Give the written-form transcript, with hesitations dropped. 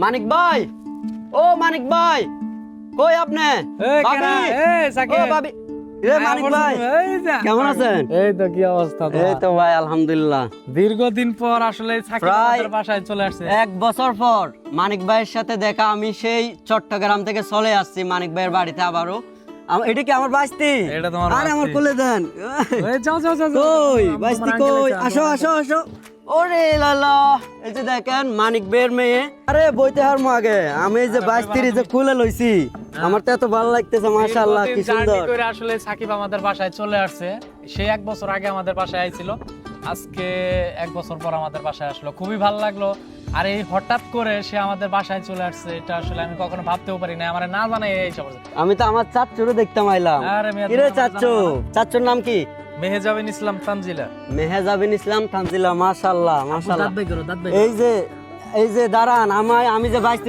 মানিক ভাই, ও মানিক ভাই, কই আপনি? ভাবি, ও ভাবি, মানিক ভাই কেমন আছেন? এই তো কি অবস্থা? এই তো ভাই আলহামদুলিল্লাহ। দীর্ঘদিন পর আসলে সাকিব আমাদের বাসায় চলে আসছে। 1 বছর পর মানিক ভাইয়ের সাথে দেখা। আমি সেই চট্টগ্রাম থেকে চলে আসছি মানিক ভাইয়ের বাড়িতে আবারও। এটা কি আমার বাইস্তি? এটা তোমার আরে আমার বাইস্তি। কোলে দেন। যাও যাও যাও কই বাইস্তি কই? আসো আসো আসো। ওরে লালা, এই যে দেখেন মানিক ভাইয়ের মেয়ে। আরে বইতে হার আগে আমি এই যে বাইস্তির যে খুলে লইছি, আমার তো এত ভালো লাগতেছে মাশাআল্লাহ, কি সুন্দর। করে আসলে সাকিব আমাদের বাসায় চলে আসছে। সে 1 বছর আগে আমাদের বাসায় আইছিল, আজকে 1 বছর পর আমাদের বাসায় আসলো, খুবই ভালো লাগলো। আর এই হঠাৎ করে সে আমাদের বাসায় চলে আসছে, এটা আসলে আমি কখনো ভাবতেও পারি না, আমার না জানাই এই সব। আমি তো আমার চাচ্চুরে দেখতাম আইলাম। আরে মিয়া, কিরে তুমি আমার চাচ্চু? জানো না? চাচ্চুর নাম কি? মেহেজাবিন ইসলাম তানজিলা। মেহেজাবিন ইসলাম তানজিলা, মাশাআল্লাহ মাশাআল্লাহ। দাঁত বাই করো, দাঁত বাই এই যে দাঁড়ান, আমি যে বাইস্তি